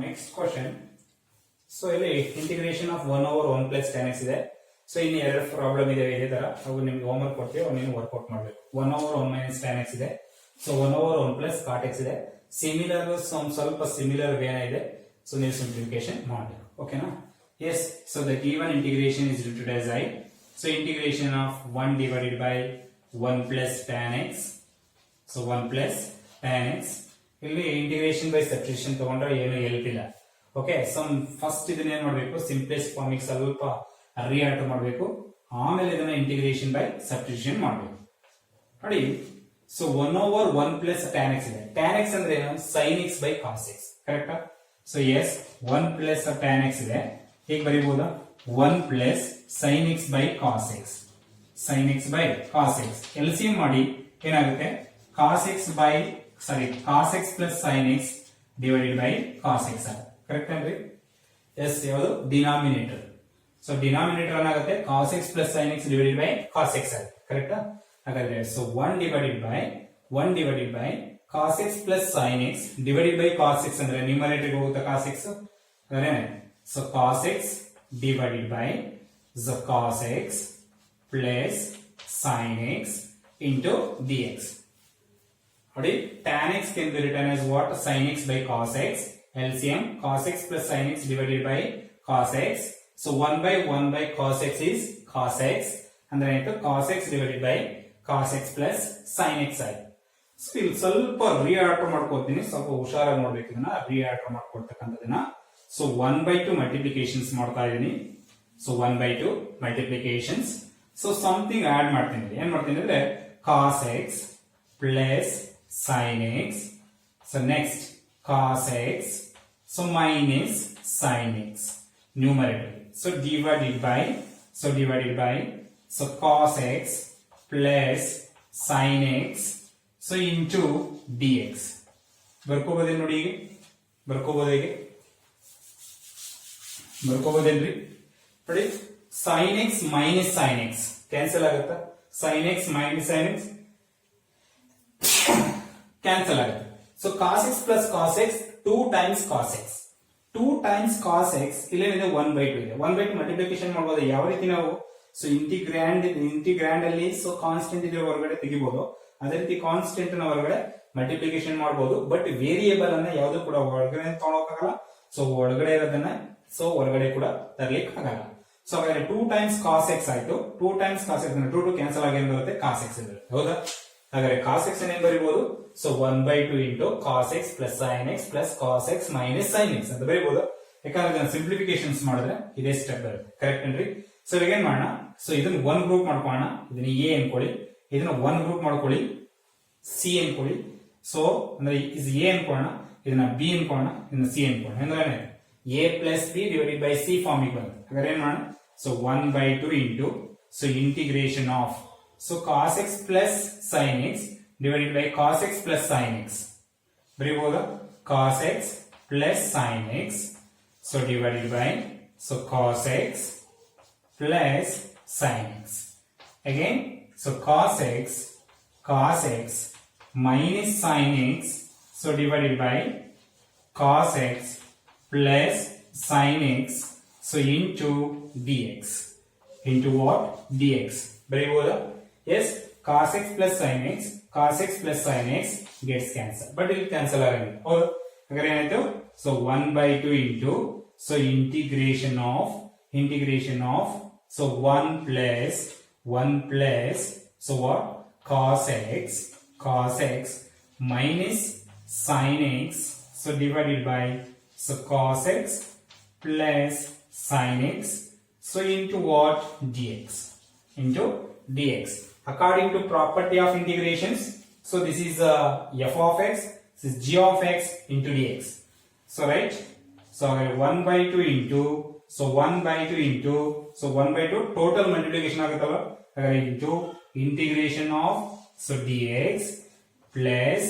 Next question. So ಇಲ್ಲಿ integration of 1 over 1 plus tan x ಇದೆ. So ಇನ್ನು ಎರಡು ಪ್ರಾಬ್ಲಮ್ ಇದೆ ಇದೇ ತರ. ಅವು ನಿಮ್ಗೆ ಹೋಮ್ ವರ್ಕ್ ಕೊಡ್ತೀವಿ, ಅವು ನೀವು ವರ್ಕೌಟ್ ಮಾಡಬೇಕು. 1 over 1 minus tan x ಇದೆ. So 1 over 1 plus cot x ಇದೆ. ಸಿಮಿಲರ್ ಸ್ವಲ್ಪ ಸಿಮಿಲರ್ ವೇನ ಇದೆ. ಸೊ ನೀವು ಸಿಂಪ್ಲಿಫಿಕೇಶನ್ ಮಾಡಬೇಕು. ಓಕೆನಾ? Yes. So the given integration is written as I. So integration of 1 divided by 1 plus tan x. So 1 plus tan x. ಇಲ್ಲಿ integration by substitution ತಗೊಂಡ್ರೆ ಏನು ಹೆಲ್ಪ್ ಇಲ್ಲ. ಓಕೆ, ಫಸ್ಟ್ ಇದನ್ನ ಏನ್ ಮಾಡಬೇಕು, ಸಿಂಪ್ಲೆಸ್ಟ್ ಫಾರ್ಮಿಗೆ ಸ್ವಲ್ಪ ರಿಯಾರ್ಟ್ ಮಾಡಬೇಕು, ಆಮೇಲೆ ಇದನ್ನ ಇಂಟಿಗ್ರೇಷನ್ ಬೈ ಸಬ್ಸ್ಟಿಟ್ಯೂಷನ್ ಮಾಡಬೇಕು. ನೋಡಿ, so 1 over 1 plus tan x ಇದೆ. tan x ಅಂದ್ರೆ ಏನು? sin x by cos x. ಕರೆಕ್ಟಾ? So yes, 1 plus tan x ಇದೆ. ಹೇಗೆ ಬರೀಬಹುದಾ? 1 plus sin x by cos x. sin x by cos x. LCM ಮಾಡಿ ಏನಾಗುತ್ತೆ? cos x plus sin x divided by cos x. Correct ಅಲ್ರಿ? S, ಯಾವುದು? Denominator. So denominator ಏನಾಗುತ್ತೆ? cos x plus sin x divided by cos x. ಕರೆಕ್ಟಾ? ಹಾಗಾದ್ರೆ so 1 divided by cos x plus sin x divided by cos x ಅಂದ್ರೆ numerator ಹೋಗುತ್ತೆ cos x. ಅಂದ್ರೆ so cos x divided by the cos x plus sin x into dx. ನೋಡಿ, tan x can be written as what? Sin x by cos x. LCM cos x plus sin x divided by cos x. So 1 by cos x is cos x. ಅಂದ್ರೆ ಏನಾಯ್ತು? cos x divided by cos x plus sin x ಆಯ್ತು. So ಇಲ್ಲಿ ಸ್ವಲ್ಪ reorder ಮಾಡ್ಕೊತೀನಿ, ಸ್ವಲ್ಪ ಹುಷಾರಾಗಿ ನೋಡ್ಬೇಕು ಇದನ್ನ, ರಿಆರ್ಡರ್ ಮಾಡ್ಕೊಳ್ತಕ್ಕಂಥದನ್ನ. ಸೊ 1/2 ಮಲ್ಟಿಪ್ಲಿಕೇಶನ್ಸ್ ಮಾಡ್ತಾ ಇದೀನಿ. So 1/2 multiplications. So something add ಮಾಡ್ತೀನಿ. ಏನ್ ಮಾಡ್ತೀನಿ ಅಂದ್ರೆ cos x plus sin x. So next cos x, so minus sin x, numerator. So divided by so cos x plus sin x, so into dx. ಬರ್ಕೋಬೋದೇ ನೋಡಿ, ಈಗ ಬರ್ಕೋಬೋದೇ, ಬರ್ಕೋಬೋದೇನ್ರಿ? ನೋಡಿ, sin x minus sin x cancel ಆಗುತ್ತಾ? sin x minus sin x cancel ಆಗುತ್ತೆ. So cos x plus cos x 2 times cos x. 2 times cos x ಇಲ್ಲೇನಿದೆ? 1/2 ಇದೆ. 1/2 multiplication ಮಾಡಬಹುದು. ಯಾವ ರೀತಿ ನಾವು? ಸೊ ಇಂಟಿಗ್ರಾಂಡ್ ಅಲ್ಲಿ ಸೊ ಕಾನ್ಸ್ಟೆಂಟ್ ಇದೆ ಹೊರಗಡೆ ತೆಗಿಬಹುದು, ಅದೇ ರೀತಿ ಕಾನ್ಸ್ಟೆಂಟ್ ನ ಹೊರಗಡೆ ಮಲ್ಟಿಪ್ಲಿಕೇಶನ್ ಮಾಡಬಹುದು. ಬಟ್ ವೇರಿಯೇಬಲ್ ಅನ್ನ ಯಾವುದು ಕೂಡ ಹೊರಗಡೆ ತಗೊಳಕ್ಕಾಗಲ್ಲ. ಸೊ ಒಳಗಡೆ ಇರೋದನ್ನ ಸೊ ಹೊರಗಡೆ ಕೂಡ ತರ್ಲಿಕ್ಕೆ ಆಗಲ್ಲ. ಸೊ ಹಾಗಾದ್ರೆ 2 times cos x ಆಯ್ತು. 2 times cos x ಅಂದ್ರೆ 2 ಕ್ಯಾನ್ಸಲ್ ಆಗಿ ಬರುತ್ತೆ, cos x ಇದೆ. ಹೌದಾ? ಹಾಗಾದ್ರೆ cos x ಏನ್ ಬರೀಬಹುದು? So 1/2 into cos x plus sin x plus cos x minus sin x ಅಂತ ಬರೀಬಹುದು. ಯಾಕಂದ್ರೆ ಇದನ್ನ ಸಿಂಪ್ಲಿಫಿಕೇಶನ್ಸ್ ಮಾಡಿದ್ರೆ ಇದೇ ಸ್ಟೆಪ್ ಬರುತ್ತೆ. ಕರೆಕ್ಟ್ ಏನ್ರಿ? ಸೊ ಈಗ ಏನ್ ಮಾಡೋಣ? ಸೊ ಇದನ್ನ 1 ಗ್ರೂಪ್ ಮಾಡ್ಕೊಳ್ಳೋಣ. ಇದನ್ನ ಎ ಅನ್ಕೊಳ್ಳಿ, ಇದನ್ನ 1 ಗ್ರೂಪ್ ಮಾಡ್ಕೊಳ್ಳಿ, ಸಿ ಅನ್ಕೊಳ್ಳಿ. ಸೊ ಅಂದ್ರೆ ಇದು ಎ ಅನ್ಕೊಳ್ಳೋಣ, ಇದನ್ನ ಬಿ ಅನ್ಕೊಳ್ಳೋಣ, ಇದನ್ನ ಸಿ ಅನ್ಕೊಳ್ಳೋಣ. ಅಂದ್ರೆ A plus B divided by C ಫಾರ್ಮಿಗೆ ಬಂತು. ಹಾಗಾದ್ರೆ ಏನ್ ಮಾಡೋಣ? So 1/2 into so integration of so cos x plus sin x divided by cos x plus sin x. ಬರೀಬಹುದಾ? cos x plus sin x so divided by so cos x plus sin x. Again, so cos x minus sin x so divided by cos x plus sin x so into dx. Into what? dx. ಬರೀಬಹುದಾ? Yes, cos x plus sin x gets cancelled. But it will cancel again. ಹೌದು? ಹಾಗಾದ್ರೆ ಏನಾಯ್ತು? So 1/2 into so integration of so 1 plus so what? cos x minus sin x so divided by so cos x plus sin x so into what? dx. Into dx. According to property of integrations, so this is f of x, this is g of x into dx. So right, so 1/2 into so 1/2 total multiplication ಆಗುತ್ತಲ್ಲ, into integration of so dx plus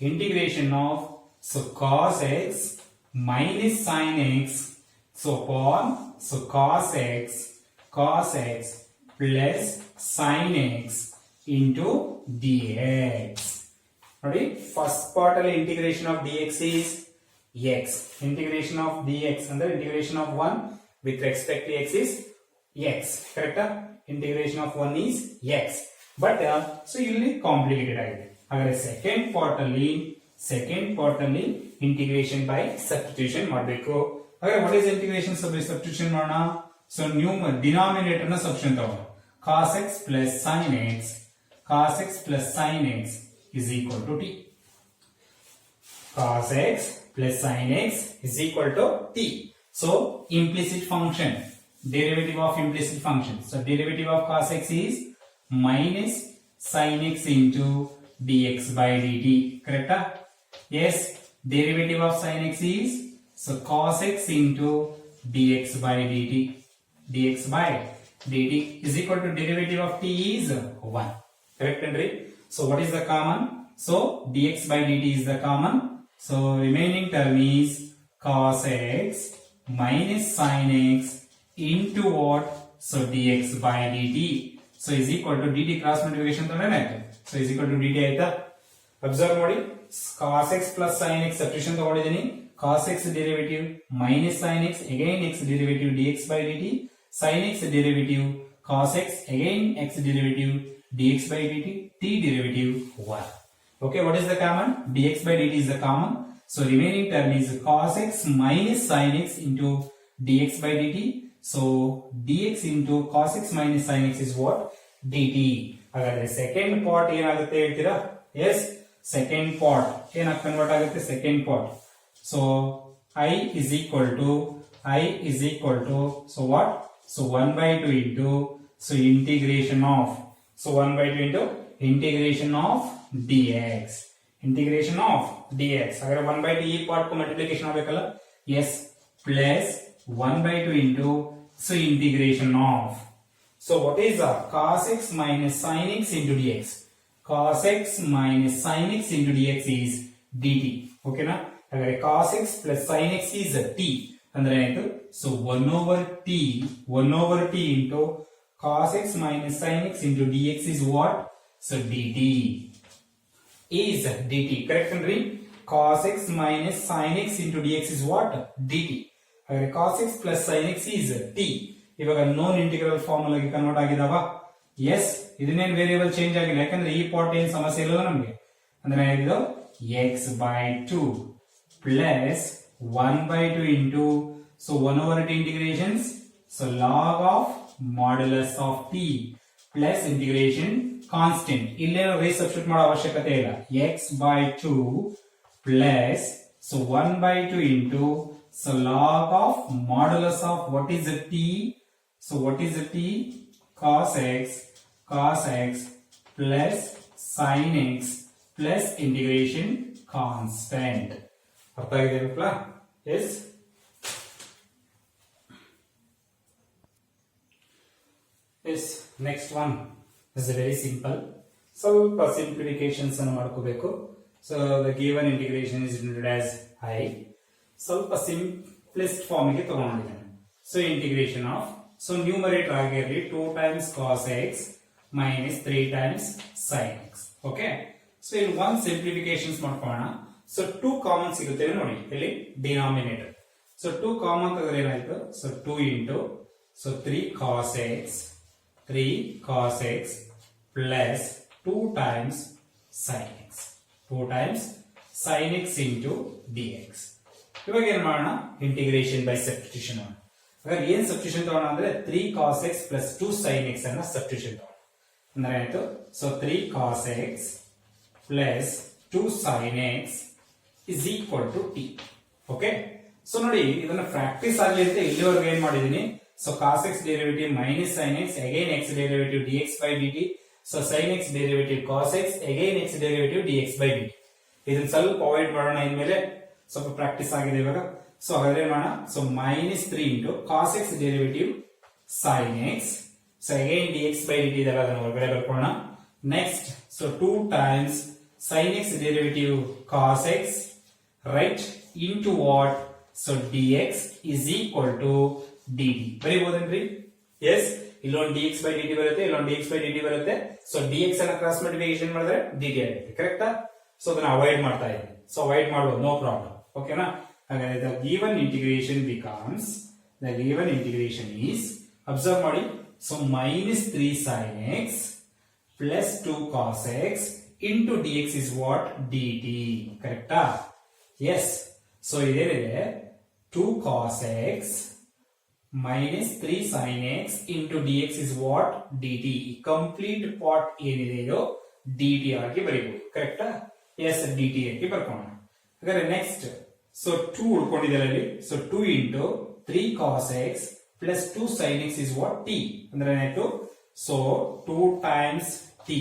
integration of so cos x minus sin x so upon so cos x plus sin x into dx. ನೋಡಿ, first part ಅಲ್ಲಿ integration of dx is x. Integration of dx ಅಂದ್ರೆ integration of 1 with respect to x is x. Correct? Integration of 1 is x. But so ಇಲ್ಲಿ complicated ಆಗಿದೆ. ಹಾಗಾದ್ರೆ second part ಅಲ್ಲಿ integration by substitution ಮಾಡಬೇಕು. ಹಾಗಾದ್ರೆ what is integration by substitution ಮಾಡೋಣ? So denominator ನ substitution ತಗೋಣ. cos x plus sin x is equal to t. Cos x plus sin x is equal to t. So implicit function, derivative of implicit function. So derivative of cos x is minus sin x into dx by dt. Correct? Yes. Derivative of sin x is so cos x into dx by dt. Dx by dt is equal to derivative of t is 1. Correct, Henry? So what is the common? So dx by dt is the common. So remaining term is cos x minus sin x into what? So dx by dt. So is equal to dt cross multiplication. So is equal to dt aita. Observe modi. Cos x plus sin x substitution ತಗೊಂಡಿದ್ದೀನಿ. Cos x derivative minus sin x again x derivative dx by dt. Sin x derivative cos x again x derivative dx by dt. T derivative 1. Okay, what is the common? Dx by dt is the common. So remaining term is cos x minus sin x into dx by dt. So dx into cos x minus sin x is what? dt. ಹಾಗಾದ್ರೆ second part ಏನಾಗುತ್ತೆ ಹೇಳ್ತೀರಾ? Yes, second part ಏನಾಗಿ convert ಆಗುತ್ತೆ? second part. So I is equal to so what? So 1 by 2 into so integration of so 1 by 2 into integration of dx. Integration of dx. अगर 1 by 2 ಈ part को multiplication ಆಗಬೇಕಲ್ಲ? Yes, plus 1 by 2 into so integration of. So what is cos x minus sin x into dx? Cos x minus sin x into dx is dt. Okay na? अगर cos x plus sin x is t. ಅಂದ್ರೆ ಏನಾಯ್ತು? So 1 over t into cos x minus sin x into dx is what? So dt. Is dt. Correct, Henry? Cos x minus sin x into dx is what? dt. ಹಾಗಾದ್ರೆ cos x plus sin x is t. ಇವಾಗ non integral ಫಾರ್ಮುಲಾಗೆ convert ಆಗಿದಾವ? S. ಇದನ್ನೇನು variable change ಆಗಿಲ್ಲ, ಯಾಕಂದ್ರೆ ಈ part ಏನ್ ಸಮಸ್ಯೆ ಇಲ್ಲ ನಮಗೆ. ಅಂದ್ರೆ ಇದು x by 2 plus 1 by 2 into so 1 over t integrations so log of modulus of t plus integration constant. ಇಲ್ಲೇನೋ ರೀಸಬ್ಸ್ಟಿಟ್ಯೂಟ್ ಮಾಡೋ ಅವಶ್ಯಕತೆ ಇಲ್ಲ. x by 2 plus so 1 by 2 into so log of modulus of what is the t? So what is the t? Cos x plus sin x plus integration constant. ಅರ್ಥ ಆಗಿದೆ ಮಕ್ಕಳ? Yes. Yes. Next one is very simple. ಸ್ವಲ್ಪ simplifications ಅನ್ನು ಮಾಡ್ಕೋಬೇಕು. So the given integration is denoted as I. ಸ್ವಲ್ಪ simplest form ಗೆ ತಗೊಂಡಿದ್ದೇನೆ. So integration of so numerator ಆಗಿರಲಿ 2 times cos x minus 3 times sin x. Okay. So ಇಲ್ಲಿ ಒಂದು simplifications ಮಾಡ್ಕೊಳ್ಳೋಣ. ಸೊ 2 ಕಾಮನ್ ಸಿಗುತ್ತೆ ನೋಡಿ ಇಲ್ಲಿ ಡಿನಾಮಿನೇಟರ್. ಸೊ 2 ಕಾಮನ್ ತೆಗೆದ್ರೆ ಏನಾಯ್ತು? So 2 into so 3 cos x plus 2 times sin x. 2 times sin x into dx. ಇವಾಗ ಏನ್ ಮಾಡೋಣ? ಇಂಟಿಗ್ರೇಷನ್ ಬೈ ಸಬ್ಸ್ಟಿಟ್ಯೂಷನ್ ಮಾಡೋಣ. ಹಾಗಾದ್ರೆ ಏನ್ ಸಬ್ಸ್ಟಿಟ್ಯೂಷನ್ ತಗೋಣ ಅಂದ್ರೆ 3 cos x plus 2 sin x ಅನ್ನ ಸಬ್ಸ್ಟಿಟ್ಯೂಷನ್ ತಗೋಣ. ಅಂದ್ರೆ ಆಯ್ತು. So 3 cos x plus 2 sin x is equal to t. Okay. So ನೋಡಿ ಇದನ್ನ ಪ್ರಾಕ್ಟೀಸ್ ಆಗಲಿ ಅಂತ ಇಲ್ಲಿವರೆಗೂ ಏನ್ ಮಾಡಿದೀನಿ? So cos x derivative minus sin x again x derivative dx by dt. So sin x derivative cos x again x derivative dx by dt. ಇದನ್ನ ಸ್ವಲ್ಪ avoid ಮಾಡೋಣ. ಇನ್ಮೇಲೆ ಸ್ವಲ್ಪ ಪ್ರಾಕ್ಟೀಸ್ ಆಗಿದೆ ಇವಾಗ. ಸೊ ಹಾಗಾದ್ರೆ ಮಾಡೋಣ. So minus 3 into cos x derivative sin x. So again dx by dt ಇದೆಲ್ಲ ಅದನ್ನ ಹೊರಗಡೆ ಬರ್ಕೊಳ್ಳೋಣ. Next so 2 times sin x derivative cos x right into what? So dx is equal to dt. ಬರೀಬಹುದೇನ್ರಿ? Yes. ಇಲ್ಲೊಂದು dx by dt ಬರುತ್ತೆ, ಇಲ್ಲೊಂದು dx by dt ಬರುತ್ತೆ. So dx ಅನ್ನ ಕ್ರಾಸ್ ಮಲ್ಟಿಪ್ಲಿಕೇಶನ್ ಮಾಡಿದ್ರೆ dt ಆಗುತ್ತೆ. ಕರೆಕ್ಟಾ? ಸೊ ಅದನ್ನ ಅವಾಯ್ಡ್ ಮಾಡ್ತಾ ಇದ್ದೀನಿ. ಸೊ ಅವಾಯ್ಡ್ ಮಾಡುವ ನೋ ಪ್ರಾಬ್ಲಮ್. ಓಕೆನಾ? ಹಾಗಾದ್ರೆ the given integration becomes, the given integration is, observe ಮಾಡಿ, so minus 3 sin x plus 2 cos x into dx is what? dt. ಕರೆಕ್ಟಾ? yes. so ಇದೇನಿದೆ 2 cos x minus 3 sin x into dx is what? dt. Complete part ಏನಿದೆ ಇದು dt ಆಗಿ ಬರೀಬಹುದು. ಕರೆಕ್ಟಾ? S, dt ಆಗಿ ಬರ್ಕೊಳ್ಳೋಣ. ಹಾಗಾದ್ರೆ next, so 2 ಉಳ್ಕೊಂಡಿದೆ ಅಲ್ಲಿ. So 2 into 3 cos x plus 2 sin x is what? t. ಅಂದ್ರೆ ಏನಾಯ್ತು? ಸೊ 2 times t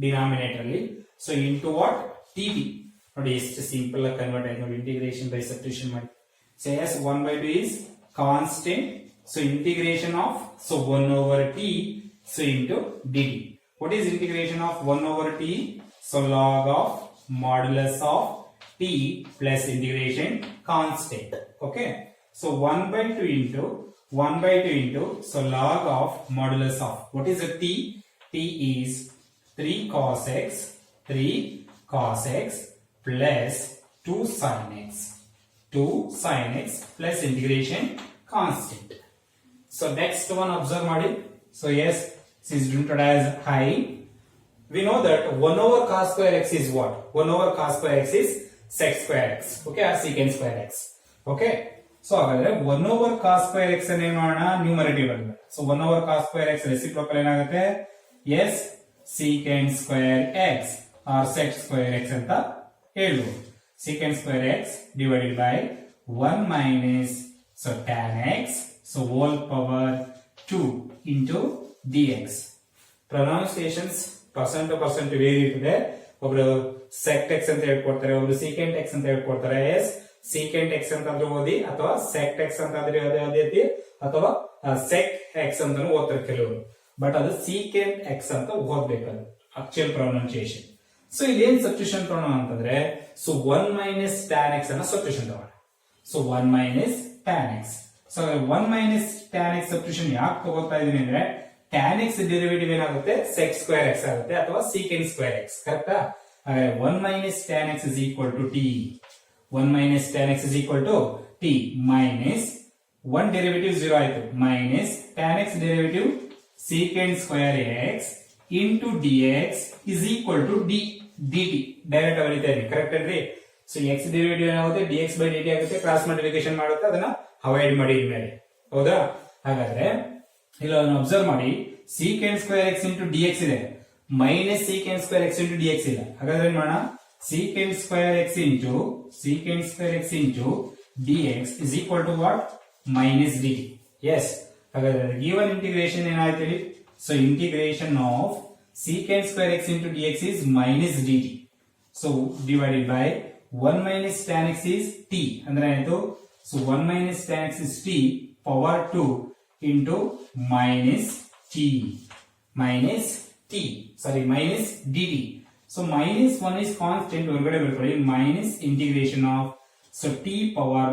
ಡಿನಾಮಿನೇಟರ್ ಅಲ್ಲಿ. So into what? dt. ನೋಡಿ ಎಷ್ಟು ಸಿಂಪಲ್ ಆಗಿ ಕನ್ವರ್ಟ್ ಆಯ್ತು ನೋಡಿ, ಇಂಟಿಗ್ರೇಷನ್ ಬೈ ಸಬ್ಸ್ಟಿಟ್ಯೂಷನ್ ಮಾಡಿ. So yes 1/2 is constant. So integration of, so 1 over t, so into dt. What is integration of 1 over t? So log of modulus of t plus integration constant. Okay. So 1/2 into 1/2 into, so log of modulus of, what is the t? T is 3 cos x, 3 cos x plus 2 sin x, 2 sin x plus integration constant. So next one observe ಮಾಡಿ. So yes, this is denoted as I. We know that 1 over cos square x is what? 1 over cos square x is sec square x. Okay, or secant square x. Okay. So ಹಾಗಾದ್ರೆ 1 over cos square x ಅನ್ನು ಏನು ಮಾಡೋಣ? ನ್ಯೂಮರೇಟಿವ್ ಬರುತ್ತೆ. So 1 over cos square x reciprocal ಏನಾಗುತ್ತೆ? yes, secant square x or sec square x ಅಂತ ಹೇಳ್ಬೋದು. secant square x divided by 1 minus, so tan x, so whole power 2 into dx. Pronunciations percent to percent vary ಇರ್ತದೆ. ಒಬ್ರು sect x ಅಂತ ಹೇಳ್ಕೊಡ್ತಾರೆ, ಒಬ್ರು secant x ಅಂತ ಹೇಳ್ಕೊಡ್ತಾರೆ. S, secant x ಅಂತಾದ್ರೂ ಓದಿ, ಅಥವಾ sect x ಅಂತಾದ್ರೂ ಓದಿ, ಅಥವಾ sec x ಅಂತಾನು ಓದ್ತಾರೆ ಕೆಲವರು. ಬಟ್ ಅದು secant x ಅಂತ ಓದ್ಬೇಕು, ಅದು ಆಕ್ಚುಯಲ್ ಪ್ರೊನೌನ್ಸಿಯೇಷನ್. ಸೊ ಇಲ್ಲಿ ಏನ್ ಸಬ್ಸ್ಟಿಟ್ಯೂಷನ್ ತಗೋಣ ಅಂತಂದ್ರೆ, ಸೊ 1 minus tan x ಅನ್ನ ಸಬ್ಸ್ಟಿಟ್ಯೂಷನ್ ತಗೋಣ. So 1 minus tan x. So 1 minus tan x substitution ಯಾಕೆ ತಗೋತಾ ಇದೀನಿ ಅಂದ್ರೆ, tan x ಡೆರಿವೇಟಿವ್ ಏನಾಗುತ್ತೆ? sec square x ಆಗುತ್ತೆ, ಅಥವಾ secant square x. ಕರೆಕ್ಟಾ? 1 minus tan x is equal to t. 1 minus tan x is equal to t minus 1 derivative 0 ಆಯ್ತು, minus tan x derivative secant square x into dx is equal to dt. Direct ಬರೀತಾ ಇದೀನಿ, correct ಅಲ್ರಿ? So x derivative ಏನಾಗುತ್ತೆ? dx by dt ಆಗುತ್ತೆ, cross multiplication ಮಾಡುತ್ತೆ, ಅದನ್ನ avoid ಮಾಡಿ ಮೇಲೆ. ಹೌದಾ? ಹಾಗಾದ್ರೆ ಇಲ್ಲಿ ಅಬ್ಸರ್ವ್ ಮಾಡಿ, secant square x into dx ಇದೆ, minus secant square x into dx ಇಲ್ಲ. ಹಾಗಾದ್ರೆ ಏನ್ ಮಾಡೋಣ? secant square x into dx is equal to what? minus dt. yes. ಹಾಗಾದ್ರೆ given integration ಏನಾಯ್ತು ಹೇಳಿ? so integration of secant square x into dx is minus dt. so divided by 1 minus tan x is t. ಅಂದ್ರೆ ಏನಾಯ್ತು? so 1 minus tan x is t power 2 into minus dt. so minus 1 is constant, ಹೊರಗಡೆ ಬರ್ಕೊಳ್ಳಿ, minus integration of, so t power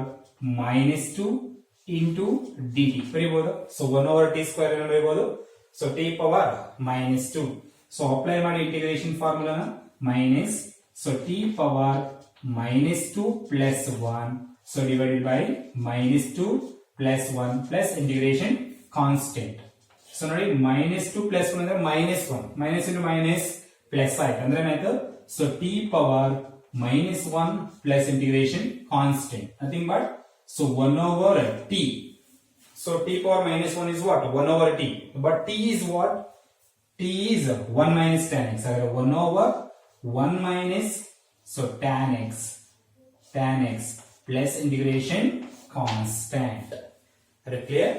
minus 2 into dt ಬರೀಬಹುದು. so 1 over t square ಅನ್ನು ಬರೀಬಹುದು. so t power minus 2. so apply ಮಾಡಿ integration formula ನ, minus, so t power minus 2 plus 1, so divided by minus 2 plus 1 plus integration constant. so ನೋಡಿ, minus 2 plus 1 ಅಂದ್ರೆ minus 1, minus into minus plus ಆಯ್ತು, ಅಂದ್ರೆ ಏನಾಯ್ತು? so t power minus 1 plus integration constant, nothing but, so 1 over t. so t power minus 1 is what? 1 over t. but t is what? t is 1 minus tan x. 1 over 1 minus, so tan x plus integration constant. Are you clear?